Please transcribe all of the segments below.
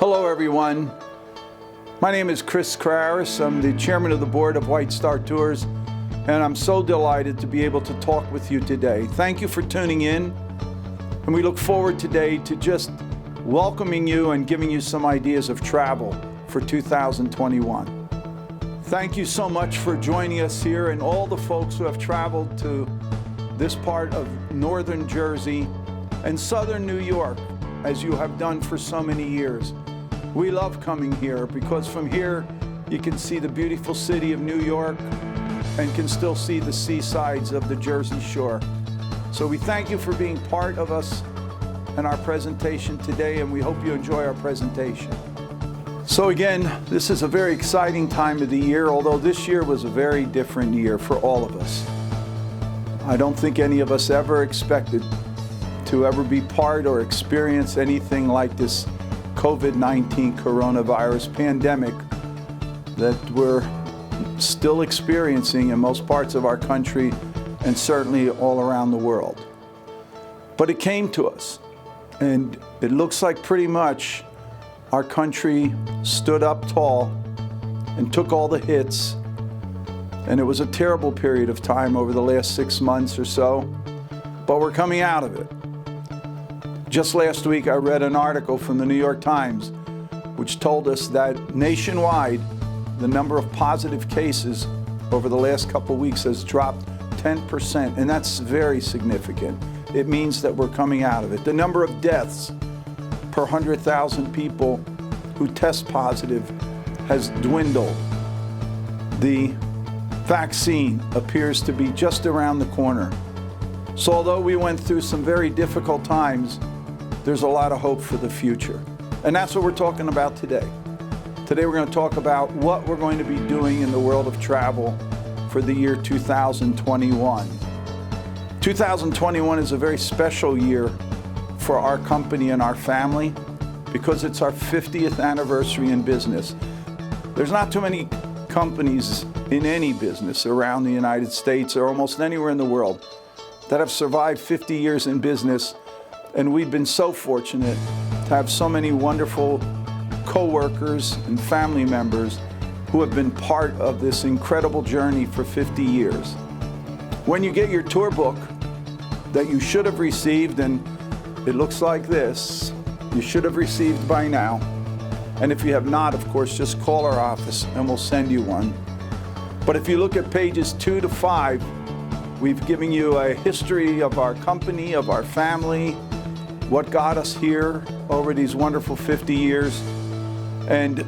Hello everyone. My name is Chris Kraris. I'm the chairman of the board of White Star Tours, and I'm so delighted to be able to talk with you today. Thank you for tuning in, and we look forward today to just welcoming you and giving you some ideas of travel for 2021. Thank you so much for joining us here, and all the folks who have traveled to this part of northern Jersey and southern New York, as you have done for so many years. We love coming here because from here you can see the beautiful city of New York and can still see the seasides of the Jersey Shore. So we thank you for being part of us and our presentation today, and we hope you enjoy our presentation. So again, this is a very exciting time of the year, although this year was a very different year for all of us. I don't think any of us ever expected to ever be part or experience anything like this COVID-19 coronavirus pandemic that we're still experiencing in most parts of our country and certainly all around the world. But it came to us, and it looks like pretty much our country stood up tall and took all the hits, and it was a terrible period of time over the last 6 months or so, but we're coming out of it. Just last week, I read an article from the New York Times, which told us that nationwide, the number of positive cases over the last couple of weeks has dropped 10%, and that's very significant. It means that we're coming out of it. The number of deaths per 100,000 people who test positive has dwindled. The vaccine appears to be just around the corner. So although we went through some very difficult times, there's a lot of hope for the future. And that's what we're talking about today. Today we're going to talk about what we're going to be doing in the world of travel for the year 2021. 2021 is a very special year for our company and our family because it's our 50th anniversary in business. There's not too many companies in any business around the United States or almost anywhere in the world that have survived 50 years in business. And we've been so fortunate to have so many wonderful co-workers and family members who have been part of this incredible journey for 50 years. When you get your tour book that you should have received, and it looks like this, you should have received by now. And if you have not, of course, just call our office and we'll send you one. But if you look at pages 2 to 5, we've given you a history of our company, of our family, what got us here over these wonderful 50 years. And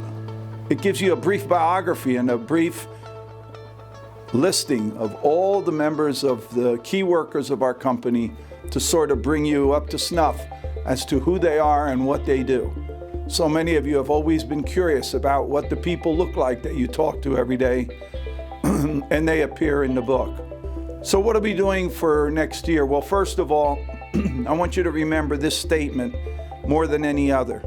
it gives you a brief biography and a brief listing of all the members of the key workers of our company to sort of bring you up to snuff as to who they are and what they do. So many of you have always been curious about what the people look like that you talk to every day, and they appear in the book. So what are we doing for next year? Well, first of all, I want you to remember this statement more than any other.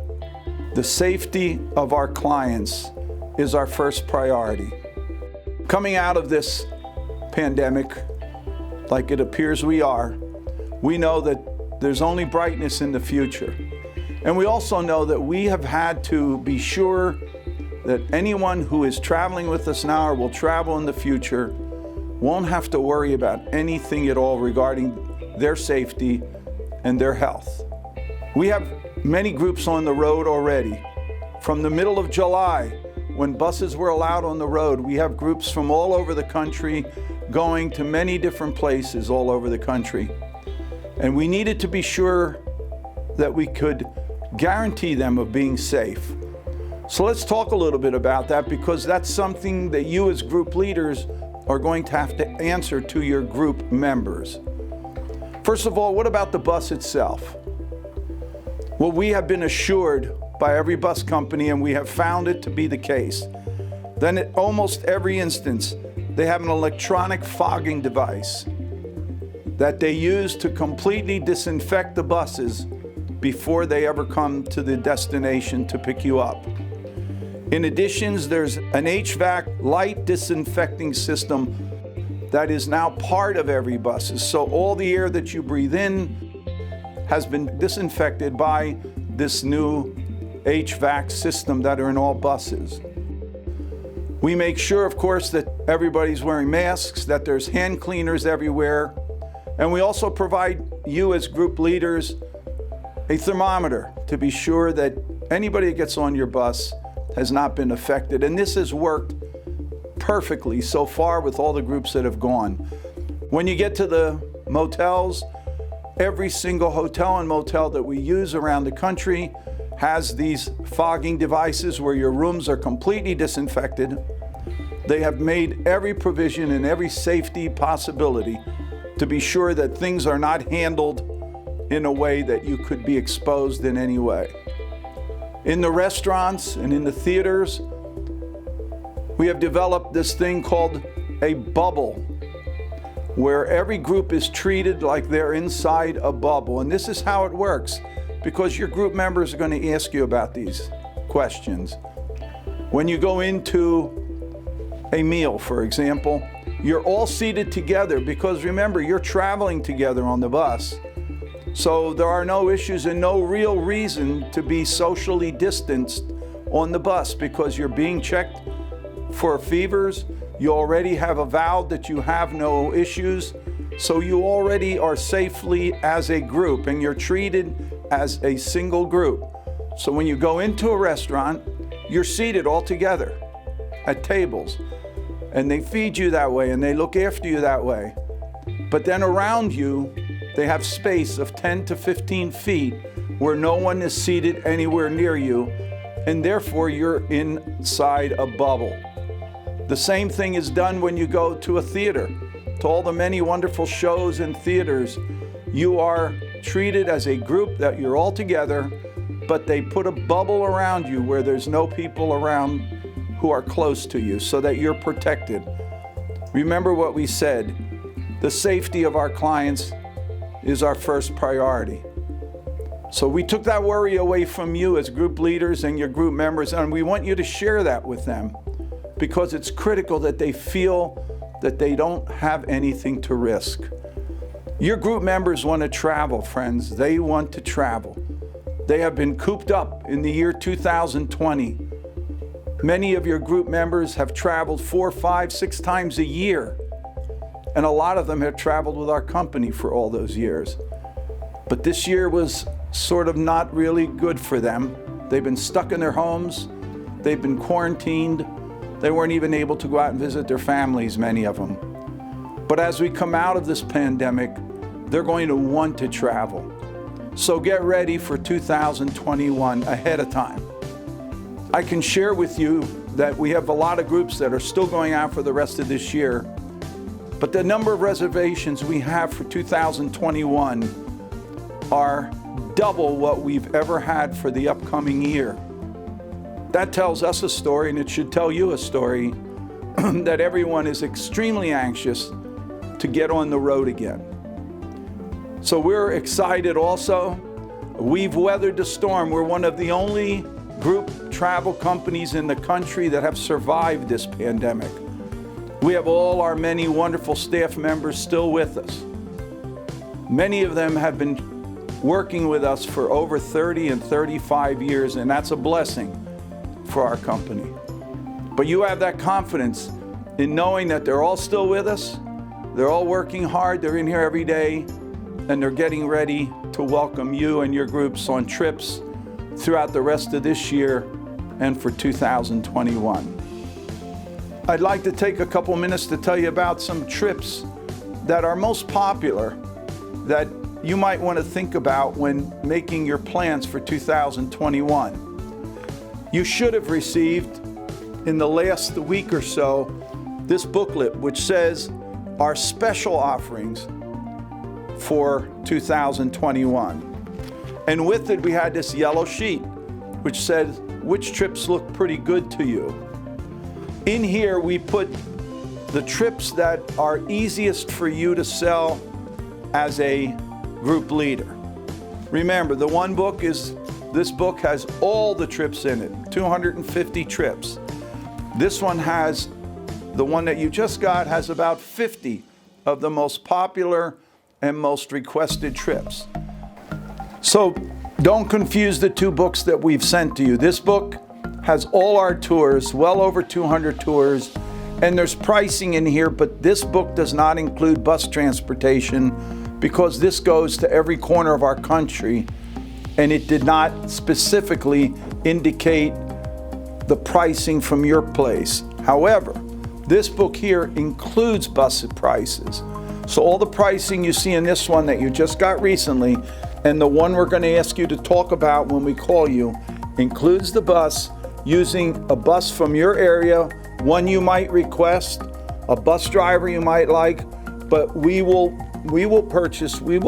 The safety of our clients is our first priority. Coming out of this pandemic, like it appears we are, we know that there's only brightness in the future. And we also know that we have had to be sure that anyone who is traveling with us now or will travel in the future won't have to worry about anything at all regarding their safety and their health. We have many groups on the road already. From the middle of July, when buses were allowed on the road, we have groups from all over the country going to many different places all over the country. And we needed to be sure that we could guarantee them of being safe. So let's talk a little bit about that, because that's something that you as group leaders are going to have to answer to your group members. First of all, what about the bus itself? Well, we have been assured by every bus company, and we have found it to be the case, then at almost every instance, they have an electronic fogging device that they use to completely disinfect the buses before they ever come to the destination to pick you up. In addition, there's an HVAC light disinfecting system that is now part of every bus. So all the air that you breathe in has been disinfected by this new HVAC system that are in all buses. We make sure, of course, that everybody's wearing masks, that there's hand cleaners everywhere, and we also provide you as group leaders a thermometer to be sure that anybody that gets on your bus has not been affected. And this has worked perfectly so far with all the groups that have gone. When you get to the motels, every single hotel and motel that we use around the country has these fogging devices where your rooms are completely disinfected. They have made every provision and every safety possibility to be sure that things are not handled in a way that you could be exposed in any way. In the restaurants and in the theaters, we have developed this thing called a bubble, where every group is treated like they're inside a bubble. And this is how it works, because your group members are going to ask you about these questions. When you go into a meal, for example, you're all seated together because remember, you're traveling together on the bus. So there are no issues and no real reason to be socially distanced on the bus because you're being checked for fevers. You already have avowed that you have no issues. So you already are safely as a group and you're treated as a single group. So when you go into a restaurant, you're seated all together at tables. And they feed you that way and they look after you that way. But then around you, they have space of 10 to 15 feet where no one is seated anywhere near you, and therefore you're inside a bubble. The same thing is done when you go to a theater. To all the many wonderful shows and theaters, you are treated as a group that you're all together, but they put a bubble around you where there's no people around who are close to you so that you're protected. Remember what we said, the safety of our clients is our first priority. So we took that worry away from you as group leaders and your group members, and we want you to share that with them because it's critical that they feel that they don't have anything to risk. Your group members want to travel, friends. They want to travel. They have been cooped up in the year 2020. Many of your group members have traveled 4, 5, 6 times a year. And a lot of them have traveled with our company for all those years. But this year was sort of not really good for them. They've been stuck in their homes. They've been quarantined. They weren't even able to go out and visit their families, many of them. But as we come out of this pandemic, they're going to want to travel. So get ready for 2021 ahead of time. I can share with you that we have a lot of groups that are still going out for the rest of this year, but the number of reservations we have for 2021 are double what we've ever had for the upcoming year. That tells us a story, and it should tell you a story, that everyone is extremely anxious to get on the road again. So we're excited also. We've weathered the storm. We're one of the only group travel companies in the country that have survived this pandemic. We have all our many wonderful staff members still with us. Many of them have been working with us for over 30 and 35 years, and that's a blessing for our company. But you have that confidence in knowing that they're all still with us, they're all working hard, they're in here every day, and they're getting ready to welcome you and your groups on trips throughout the rest of this year and for 2021. I'd like to take a couple minutes to tell you about some trips that are most popular that you might want to think about when making your plans for 2021. You should have received in the last week or so this booklet which says our special offerings for 2021. And with it we had this yellow sheet which said which trips look pretty good to you. In here we put the trips that are easiest for you to sell as a group leader. Remember, the one book is, this book has all the trips in it, 250 trips. This one has, the one that you just got has about 50 of the most popular and most requested trips. So Don't confuse the two books that we've sent to you. This book has all our tours, well over 200 tours, and there's pricing in here, but this book does not include bus transportation because this goes to every corner of our country, and it did not specifically indicate the pricing from your place. However, this book here includes bus prices. So all the pricing you see in this one that you just got recently, and the one we're going to ask you to talk about when we call you, includes the bus, using a bus from your area, one you might request, a bus driver you might like, but we will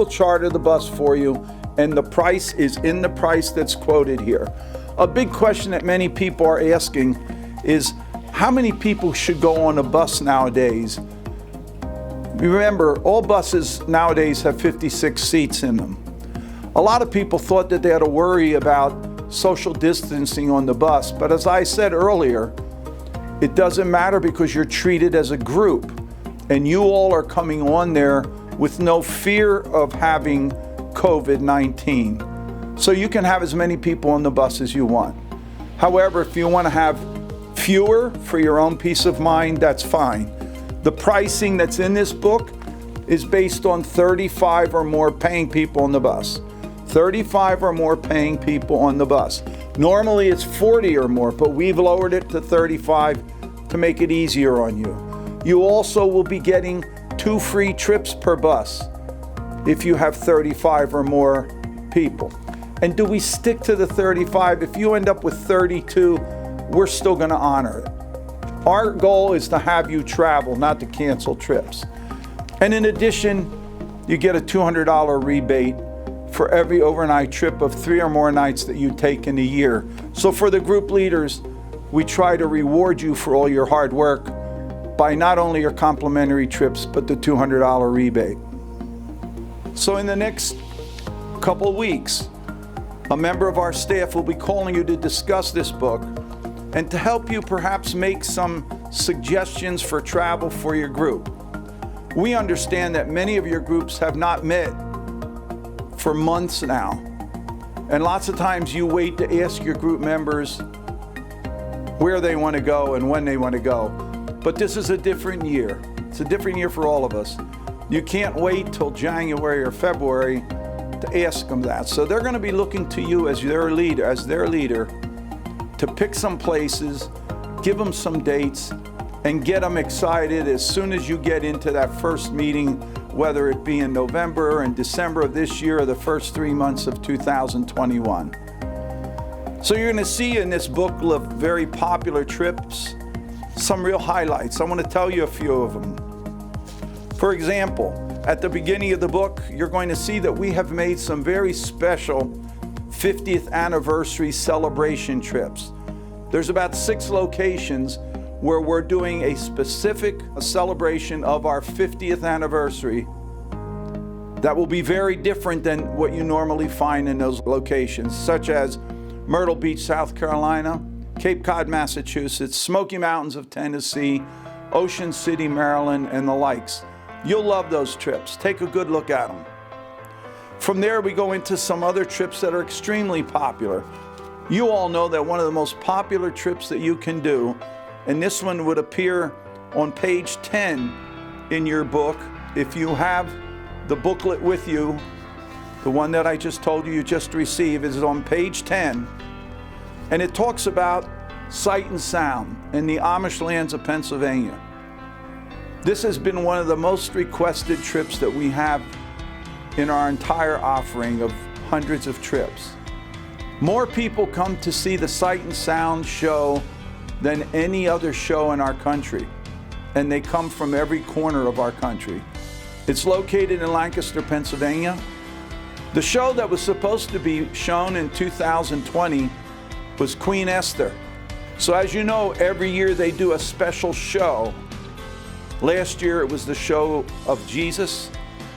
charter the bus for you, and the price is in the price that's quoted here. A big question that many people are asking is, how many people should go on a bus nowadays? Remember, all buses nowadays have 56 seats in them. A lot of people thought that they had to worry about social distancing on the bus, but as I said earlier, it doesn't matter because you're treated as a group, and you all are coming on there with no fear of having COVID-19. So you can have as many people on the bus as you want. However, if you want to have fewer for your own peace of mind, that's fine. The pricing that's in this book is based on 35 or more paying people on the bus. 35 or more paying people on the bus. Normally it's 40 or more, but we've lowered it to 35 to make it easier on you. You also will be getting 2 free trips per bus if you have 35 or more people. And do we stick to the 35? If you end up with 32, we're still going to honor it. Our goal is to have you travel, not to cancel trips. And in addition, you get a $200 rebate for every overnight trip of 3 or more nights that you take in a year. So for the group leaders, we try to reward you for all your hard work by not only your complimentary trips, but the $200 rebate. So in the next couple of weeks, a member of our staff will be calling you to discuss this book and to help you perhaps make some suggestions for travel for your group. We understand that many of your groups have not met for months now, and lots of times you wait to ask your group members where they want to go and when they want to go. But this is a different year. It's a different year for all of us. You can't wait till January or February to ask them that. So they're going to be looking to you as their leader to pick some places, give them some dates, and get them excited as soon as you get into that first meeting, whether it be in November and December of this year or the first 3 months of 2021. So you're going to see in this book of very popular trips some real highlights. I want to tell you a few of them. For example, at the beginning of the book, you're going to see that we have made some very special 50th anniversary celebration trips. There's about 6 locations where we're doing a specific celebration of our 50th anniversary that will be very different than what you normally find in those locations, such as Myrtle Beach, South Carolina, Cape Cod, Massachusetts, Smoky Mountains of Tennessee, Ocean City, Maryland, and the likes. You'll love those trips. Take a good look at them. From there, we go into some other trips that are extremely popular. You all know that one of the most popular trips that you can do, and this one would appear on page 10 in your book. If you have the booklet with you, the one that I just told you just received is on page 10. And it talks about Sight and Sound in the Amish lands of Pennsylvania. This has been one of the most requested trips that we have in our entire offering of hundreds of trips. More people come to see the Sight and Sound show than any other show in our country, and they come from every corner of our country. It's located in Lancaster, Pennsylvania. The show that was supposed to be shown in 2020 was Queen Esther. So as you know, every year they do a special show. Last year it was the show of Jesus.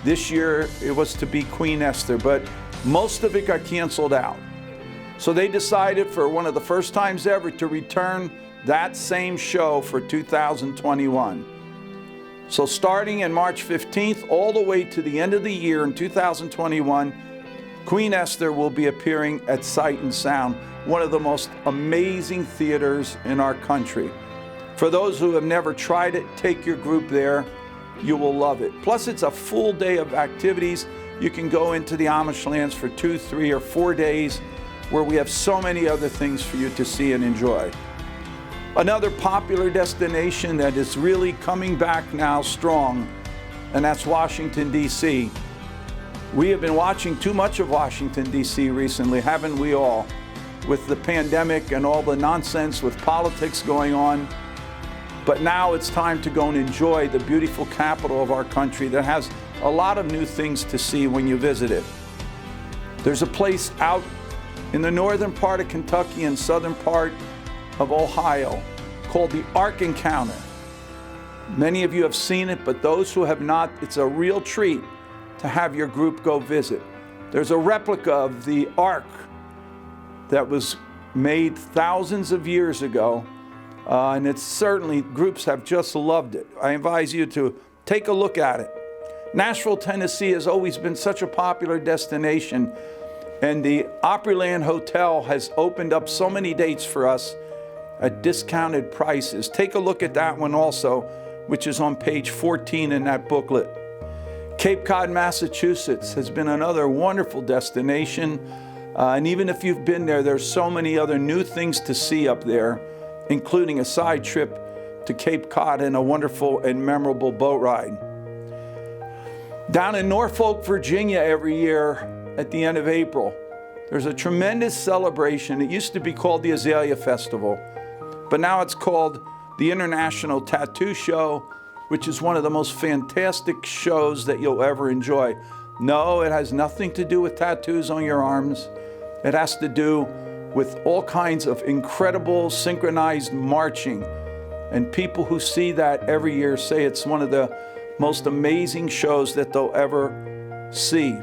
This year it was to be Queen Esther, but most of it got canceled out. So they decided for one of the first times ever to return that same show for 2021. So starting in March 15th all the way to the end of the year in 2021, Queen Esther will be appearing at Sight and Sound, one of the most amazing theaters in our country. For those who have never tried it, take your group there. You will love it. Plus, it's a full day of activities. You can go into the Amish lands for 2, 3, or 4 days, where we have so many other things for you to see and enjoy. Another popular destination that is really coming back now strong, and that's Washington, D.C. We have been watching too much of Washington, D.C. recently, haven't we all? With the pandemic and all the nonsense with politics going on. But now it's time to go and enjoy the beautiful capital of our country that has a lot of new things to see when you visit it. There's a place out in the northern part of Kentucky and southern part of Ohio called the Ark Encounter. Many of you have seen it, but those who have not, it's a real treat to have your group go visit. There's a replica of the Ark that was made thousands of years ago, and it's certainly, groups have just loved it. I advise you to take a look at it. Nashville, Tennessee has always been such a popular destination, and the Opryland Hotel has opened up so many dates for us at discounted prices. Take a look at that one also, which is on page 14 in that booklet. Cape Cod, Massachusetts has been another wonderful destination, and even if you've been there, there's so many other new things to see up there, including a side trip to Cape Cod and a wonderful and memorable boat ride. Down in Norfolk, Virginia, every year at the end of April, there's a tremendous celebration. It used to be called the Azalea Festival, but now it's called the International Tattoo Show, which is one of the most fantastic shows that you'll ever enjoy. No, it has nothing to do with tattoos on your arms. It has to do with all kinds of incredible synchronized marching. And people who see that every year say it's one of the most amazing shows that they'll ever see.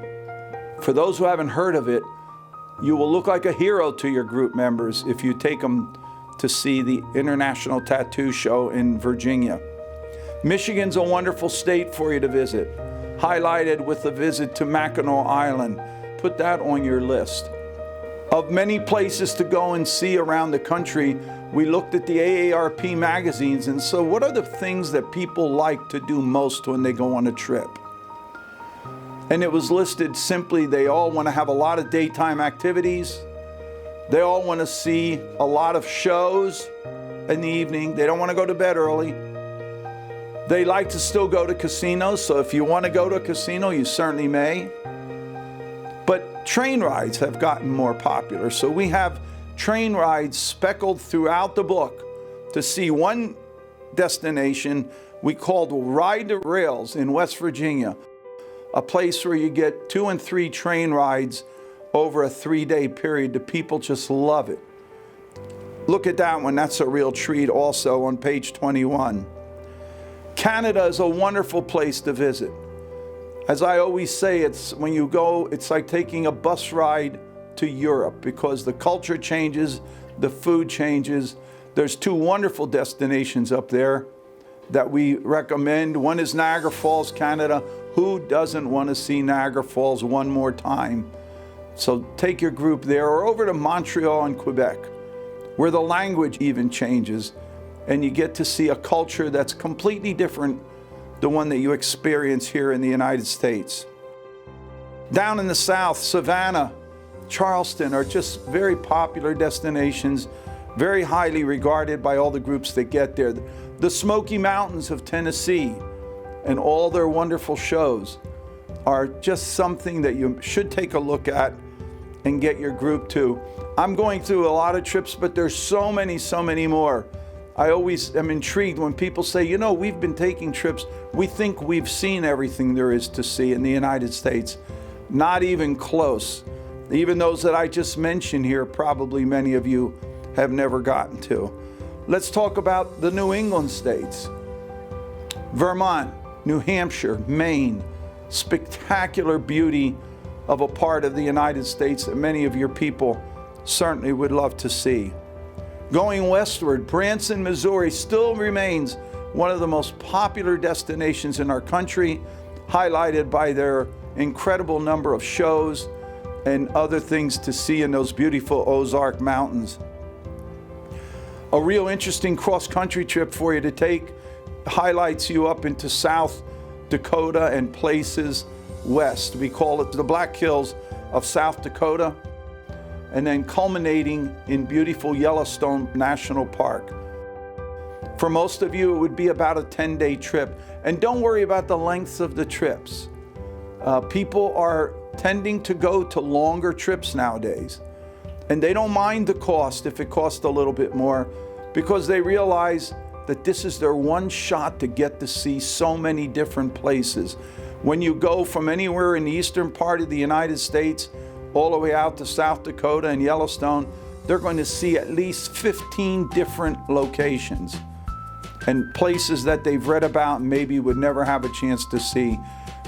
For those who haven't heard of it, you will look like a hero to your group members if you take them to see the International Tattoo Show in Virginia. Michigan's a wonderful state for you to visit, highlighted with a visit to Mackinac Island. Put that on your list. Of many places to go and see around the country, we looked at the AARP magazines, and so what are the things that people like to do most when they go on a trip? And it was listed simply, they all want to have a lot of daytime activities. They all want to see a lot of shows in the evening. They don't want to go to bed early. They like to still go to casinos, so if you want to go to a casino, you certainly may. But train rides have gotten more popular, so we have train rides speckled throughout the book to see one destination we called Ride the Rails in West Virginia, a place where you get 2 and 3 train rides over a 3-day period. The people just love it. Look at that one. That's a real treat also on page 21. Canada is a wonderful place to visit. As I always say, it's when you go, it's like taking a bus ride to Europe because the culture changes, the food changes. There's 2 wonderful destinations up there that we recommend. One is Niagara Falls, Canada. Who doesn't want to see Niagara Falls one more time? So take your group there, or over to Montreal and Quebec, where the language even changes, and you get to see a culture that's completely different the one that you experience here in the United States. Down in the South, Savannah, Charleston are just very popular destinations, very highly regarded by all the groups that get there. The Smoky Mountains of Tennessee and all their wonderful shows are just something that you should take a look at and get your group to. I'm going through a lot of trips, but there's so many more. I always am intrigued when people say, you know, we've been taking trips. We think we've seen everything there is to see in the United States. Not even close. Even those that I just mentioned here, probably many of you have never gotten to. Let's talk about the New England states. Vermont, New Hampshire, Maine, spectacular beauty of a part of the United States that many of your people certainly would love to see. Going westward, Branson, Missouri still remains one of the most popular destinations in our country, highlighted by their incredible number of shows and other things to see in those beautiful Ozark Mountains. A real interesting cross-country trip for you to take highlights you up into South Dakota and places west. We call it the Black Hills of South Dakota, and then culminating in beautiful Yellowstone National Park. For most of you, it would be about a 10-day trip. And don't worry about the lengths of the trips. People are tending to go to longer trips nowadays. And they don't mind the cost if it costs a little bit more, because they realize that this is their one shot to get to see so many different places. When you go from anywhere in the eastern part of the United States all the way out to South Dakota and Yellowstone, they're going to see at least 15 different locations and places that they've read about and maybe would never have a chance to see.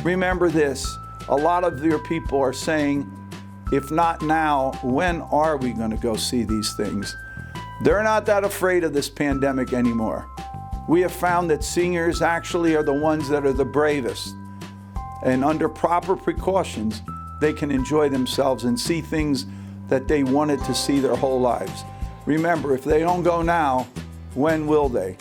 Remember this, a lot of your people are saying, if not now, when are we going to go see these things? They're not that afraid of this pandemic anymore. We have found that seniors actually are the ones that are the bravest. And under proper precautions, they can enjoy themselves and see things that they wanted to see their whole lives. Remember, if they don't go now, when will they?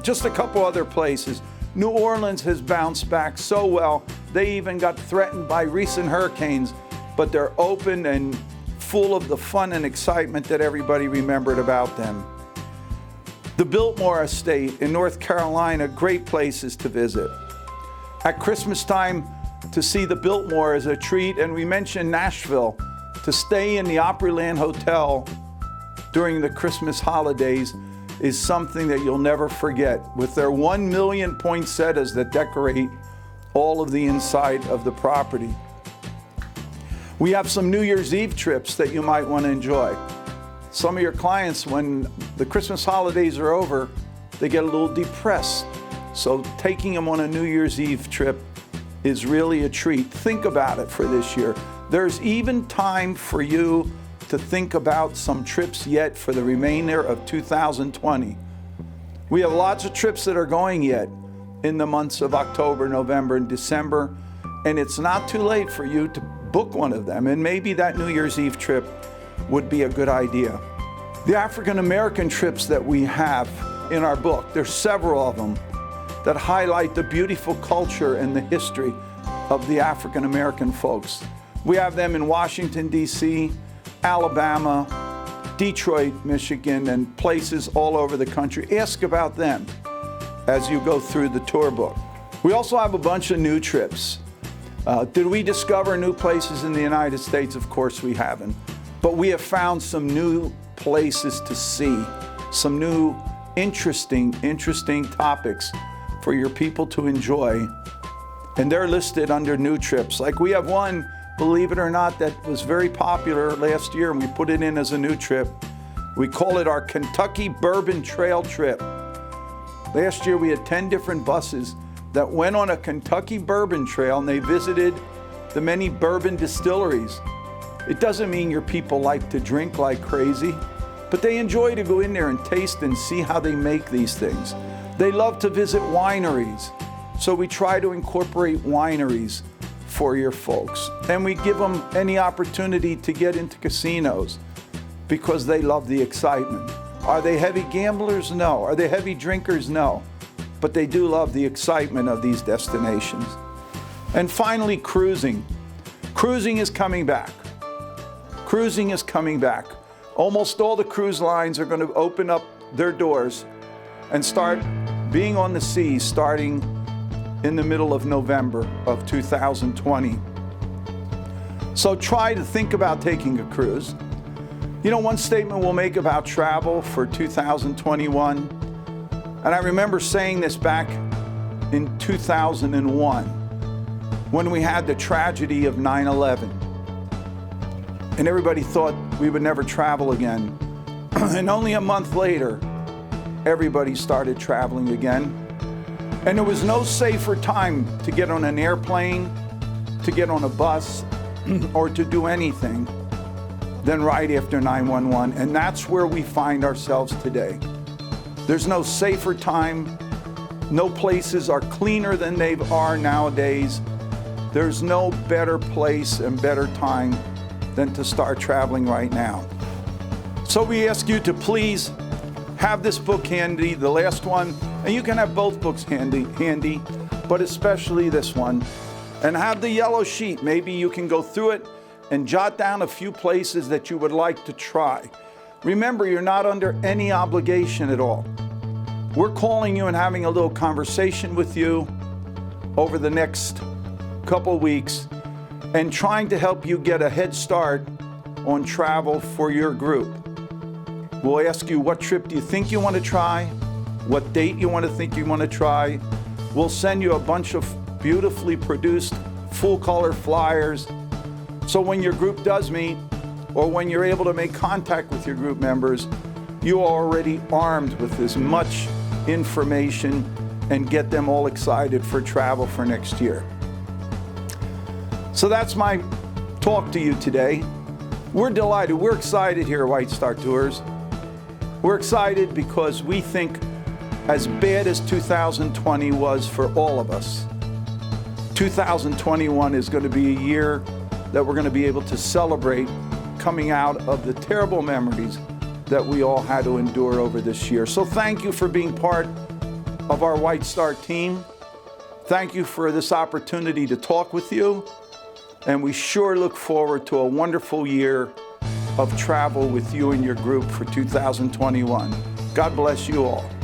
Just a couple other places. New Orleans has bounced back so well. They even got threatened by recent hurricanes, but they're open and full of the fun and excitement that everybody remembered about them. The Biltmore Estate in North Carolina, great places to visit. At Christmas time, to see the Biltmore is a treat, and we mentioned Nashville. To stay in the Opryland Hotel during the Christmas holidays is something that you'll never forget, with their 1 million poinsettias that decorate all of the inside of the property. We have some New Year's Eve trips that you might want to enjoy. Some of your clients, when the Christmas holidays are over, they get a little depressed. So taking them on a New Year's Eve trip is really a treat. Think about it for this year. There's even time for you to think about some trips yet for the remainder of 2020. We have lots of trips that are going yet in the months of October, November, and December, and it's not too late for you to book one of them, and maybe that New Year's Eve trip would be a good idea. The African American trips that we have in our book, there's several of them that highlight the beautiful culture and the history of the African American folks. We have them in Washington, D.C., Alabama, Detroit, Michigan, and places all over the country. Ask about them as you go through the tour book. We also have a bunch of new trips. Did we discover new places in the United States? Of course we haven't. But we have found some new places to see, some new interesting topics for your people to enjoy. And they're listed under new trips. Like we have one, believe it or not, that was very popular last year, and we put it in as a new trip. We call it our Kentucky Bourbon Trail Trip. Last year we had 10 different buses that went on a Kentucky bourbon trail, and they visited the many bourbon distilleries. It doesn't mean your people like to drink like crazy, but they enjoy to go in there and taste and see how they make these things. They love to visit wineries, so we try to incorporate wineries for your folks. And we give them any opportunity to get into casinos because they love the excitement. Are they heavy gamblers? No. Are they heavy drinkers? No. But they do love the excitement of these destinations. And finally, cruising. Cruising is coming back. Cruising is coming back. Almost all the cruise lines are going to open up their doors and start being on the sea starting in the middle of November of 2020. So try to think about taking a cruise. You know, one statement we'll make about travel for 2021, and I remember saying this back in 2001 when we had the tragedy of 9/11. And everybody thought we would never travel again. And only a month later, everybody started traveling again. And there was no safer time to get on an airplane, to get on a bus, or to do anything than right after 9/11. And that's where we find ourselves today. There's no safer time. No places are cleaner than they are nowadays. There's no better place and better time than to start traveling right now. So we ask you to please have this book handy, the last one, and you can have both books handy, but especially this one. And have the yellow sheet. Maybe you can go through it and jot down a few places that you would like to try. Remember, you're not under any obligation at all. We're calling you and having a little conversation with you over the next couple weeks and trying to help you get a head start on travel for your group. We'll ask you, what trip do you think you want to try? What date you want to try? We'll send you a bunch of beautifully produced full-color flyers. So when your group does meet, or when you're able to make contact with your group members, you are already armed with as much information and get them all excited for travel for next year. So that's my talk to you today. We're delighted. We're excited here at White Star Tours. We're excited because we think, as bad as 2020 was for all of us, 2021 is going to be a year that we're going to be able to celebrate coming out of the terrible memories that we all had to endure over this year. So thank you for being part of our White Star team. Thank you for this opportunity to talk with you. And we sure look forward to a wonderful year of travel with you and your group for 2021. God bless you all.